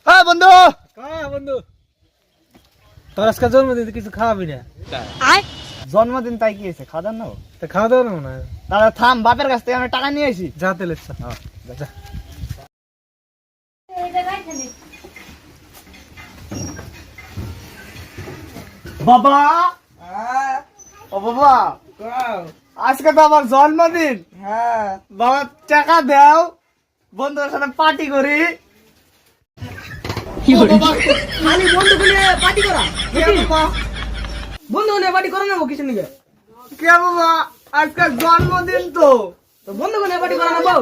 হ্যাঁ বন্ধু, বন্ধু তোর আজকে জন্মদিন কিছু খাওয়াবি না? জন্মদিন তাই কি হয়েছে? খাওয়া দাওয়া না? তা খাওয়া দাওয়া না মনে হয়। তাহলে থাম, বাপের কাছ থেকে আমি টাকা নিয়ে আসি। যা তেলে যা। বাবা, ও বাবা, আজকে তো আমার জন্মদিন। বাবা টাকা দাও, বন্ধুদের সাথে পার্টি করি। খালি বন্ধু নিয়ে পার্টি করা? কে বাবা? বন্ধু নিয়ে পার্টি করে নেবো কিছু নিয়ে? কে বাবা, আজকে জন্মদিন তো। তো বন্ধু নিয়ে পার্টি করে নেবো?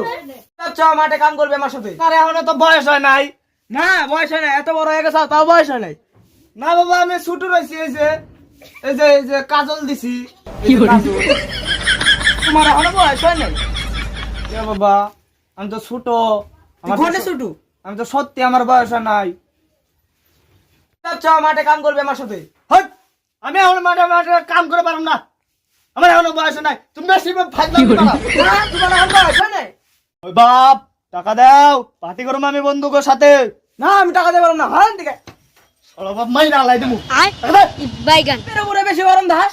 চ মাঠে কাম করবে আমার সাথে। আরে এখনো তো বয়স হয় নাই। না বয়স হয় না, এত বড় হয়ে গেছে তাও বয়স হয় নাই। না বাবা, আমি ছুটু রয়েছি। এই যে কাজল দিছি। এই যে কাজল। তোমার এখনো বয়স হয় নাই? কে বাবা, আমি তো ছোট। ঘরে ছুটু। আমি তো সত্যি আমার বয়স হয় নাই। চ মাঠে কাম করবে আমার সাথে। হট, আমি এখন মাঠে মাঠে কাম করে পারব না। আমার এখনো বয়স হয় নাই। তুমি বেশি ফাজলামি করো। না তোমার এখন বয়স হয় নাই? ওই বাপ, টাকা দাও, পার্টি করব আমি বন্ধুদের সাথে। না আমি টাকা দিতে পারবো না। হ্যাঁ দিকে ওরা বাপ মাইরা আলাই দেবো। টাকা দে। বাইগান এর উপরে বেশি গরম দাস।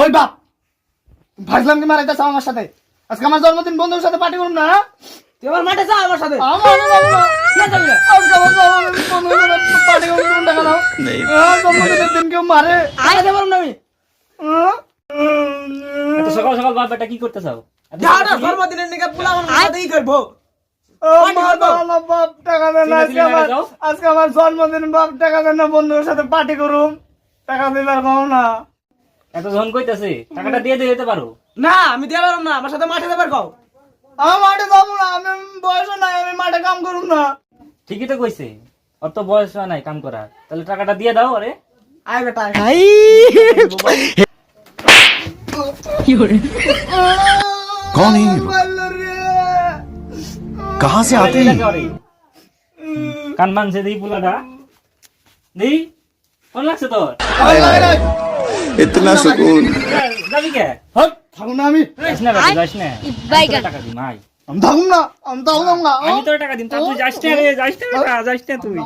ওই বাপ, ভাজলাম কি মারাইতেছ আমার সাথে? আজকে আমার জন্মদিন, বন্ধুর সাথে পার্টি করব না? তুই আমার মাঠে যা আমার সাথে। আমার যাবো না। কে যাবি না? আজকে আমার জন্মদিন, বন্ধুর সাথে পার্টি করব, তুমি টাকা দাও। জন্মদিনের দিন কেউ মারে? টাকা দিতে পারবো না আমি। এত সকাল সকাল বাপটা কি করতে চাও? যাটা জন্মদিনের নিকে পোলা আমার সাথেই করবো। বাপ টাকা দেন না, আজকে আমার জন্মদিন। বাপ টাকা দেন না, বন্ধুর সাথে পার্টি করুম। টাকা দিবার পাও না। এত জন কইতাছে টাকাটা দিয়ে দিতে পারো? না আমি দিয়ে পারবো না, আমার সাথে মাঠে যাবার কও। আমার মাঠে যাবো না, আমি বয়স নাই, আমি মাঠে কাম করুম না। ঠিকই তো কইছে, ওর তো বয়স হয় নাই কাম করার। তাহলে টাকাটা দিয়ে দাও। আরে আয় বেটা कौन है ये लोग? कहाँ से आते हैं? কান মানছে দিই পোলাটা দিই। কোন লাগছে তোর? इतना सुकून। যাবি কে? হট, থাকুন না আমি। যাস না বেটা, যাস না। বাইগান টাকা দিম আই। আমি থাকুন না, আমি থাকুন না। আমি তোর টাকা দিম, তা তুই যাস না রে, যাস না বেটা, যাস না তুই।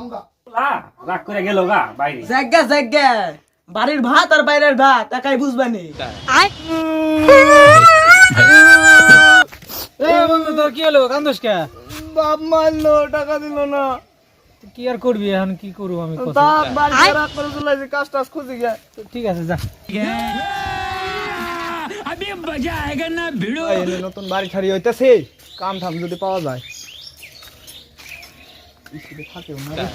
পোলা রাগ করে গেল গা বাইরে। জায়গা জায়গা বাড়ির ভাত আর বাইরের ভাত একাই বুঝবানি। এ বন্ধু তোর কি হলো? কান্দোস কে? বাপ মারলো, টাকা দিল না। কি আর করবি এখন? কি করবো আমি? কত? তা বাড়ি রাগ করে চলে আসি, কাজ টাজ খুঁজে গিয়ে। ঠিক আছে যা। এই নতুন বাড়ি ছাড়ি হইতেছে, কাম ঠাম যদি পাওয়া যায়। থাকেও না রে।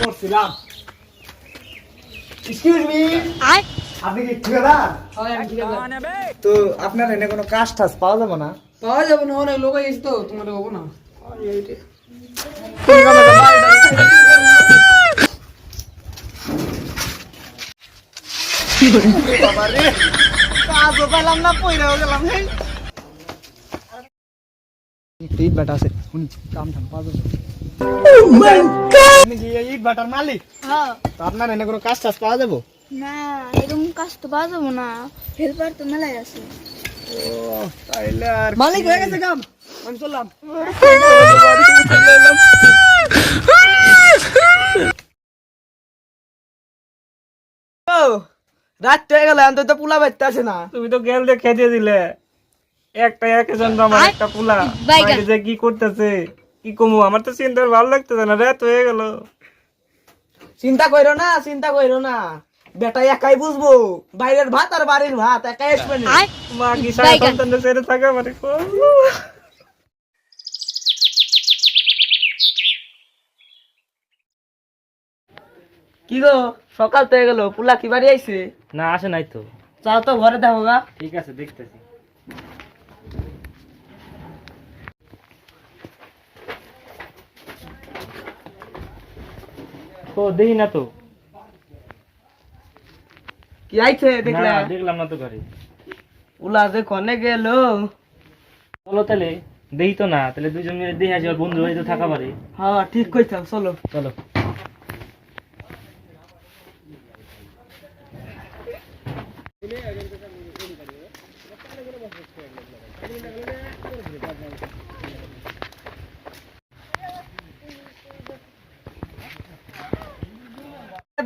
করছিলাম। এক্সকিউজ মি, আপনি কি ঠিকাদার? তো আপনার এনে কোনো কাজ টাজ পাওয়া যাবে না? পাওয়া যাবে না, অনেক লোক এসে তো তোমার হবো না। বাবা রে, কাজও পেলাম না, পয়রাও গেলাম। ইট বাটা আছে, শুনি কাম ঠাম পাওয়া যাবে। আপনি কি এই ইট বাটার মালিক? হ্যাঁ তো আপনার এনে কোনো কাজ টাজ পাওয়া যাবে? না এরকম কাজ তো পাওয়া যাবো না, হেল্পার তো মেলাই আছে। তাইলে আর মালিক হয়ে গেছে কাম, আমি চললাম। রাত হয়ে গেল, এখন তো পোলা বাইতে আসে না। তুমি তো গেল দিয়ে খেতে দিলে একটা একজন আমার একটা পোলা বাইগান। বাইরে যে কি করতেছে কি কমু, আমার তো চিন্তা ভালো লাগতেছে না। রাত হয়ে গেল। চিন্তা কইরো না, চিন্তা কইরো না, বেটা একাই বুঝবো। বাইরের ভাত আর বাড়ির ভাত একাই আসবে না। মা কি সারা বাইগান। সন্তানদের ছেড়ে থাকা মানে কি গো, সকাল তো হয়ে গেল, পোলা কি বাড়ি আইছে? না, আসে নাই তো। চাও তো ঘরে দেখো গা। ঠিক আছে, দেখতেছি। তো দেখি না তো। কি আইছে দেখলে? না, দেখলাম না তো ঘরে। পোলা যে কনে গেল। চলো তাহলে দেখি তো না, তাহলে দুজন মিলে দেখে আসি, ওর বন্ধু হয়তো থাকা পারে। হ্যাঁ ঠিক কইতাম, চলো। চলো।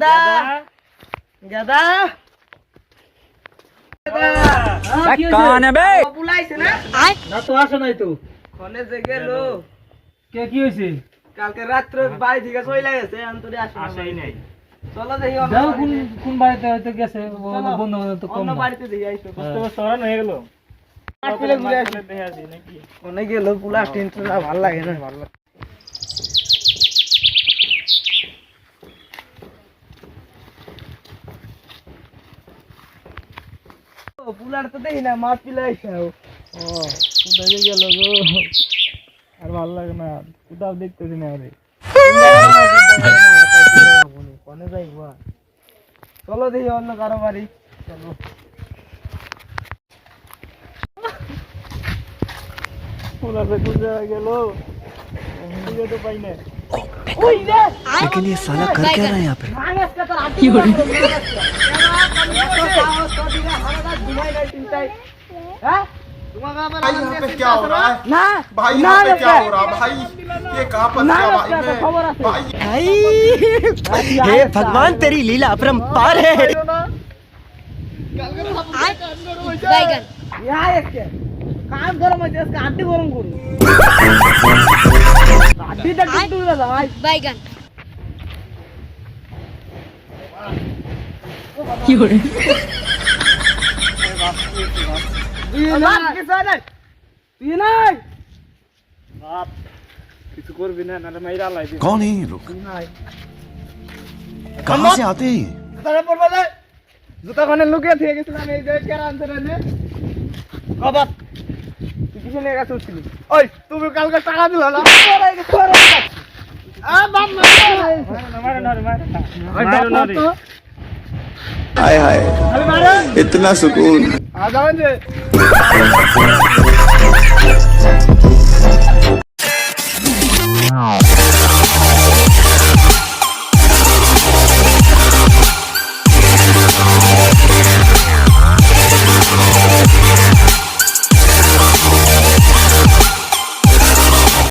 গাদা গাদা কানে বে বুলাইছে না না তো আসে নাই তো কনে যে গেল কে কি হয়েছে কালকে রাত্রে বাড়ি থেকে চলে গেছে অন্তরে আসেই নাই চলো দেখি অন্য যাও কোন বাড়িতে। কোন বাড়িতে হয়তো গেছে চলো, বন্ধু বান্ধব তো কম অন্য না। বাড়িতে দেখি আইসো সরান হয়ে গেল পেলে ঘুরে আসি দেখে আসি নাকি অনেক গেল পুলা টেনশন ভালো লাগে না ভালো পুলার তো দেখি না মাছ পিলাই খাও ও কোথায় গেল গো আর ভালো লাগে না কোথাও দেখতেছি না রে কনে যাইবা চলো দেখি অন্য কারো বাড়ি চলো পুরাতে কোথায় গেল খুঁজে তো পাই না लेकिन ये साला कर क्या रहा है यहाँ पे भाई यहाँ पे क्या हो रहा है ना भाई ना यहाँ पे क्या लगता हो रहा है भाई ये कहाँ फंस ना गया लगता है, खबर है। भाई भाई हे भगवान तेरी लीला अपरंपार है बैगन यहाँ एक के काम करो मत इसका आटी गरम करो आटी तक टूट रहा भाई बैगन ये ना किसान है ये नहीं বাপ কিছু করবি না নালে মাইরা লাইবি कौन है ये लोग कहाँ से आते हैं ये? তারে পড়বা যায় জুতা খানে লুকিয়ে থেকে গেছিলাম এই যে কেরা আনতে রে কবাত তুই কিসে নিয়ে গেছিস ছিলি ওই তুমি কালকে টাকা দিলা না আ বাপ মারে না রে মারে না রে हाय हाय খালি মারো इतना सुकून আ যাবেন যে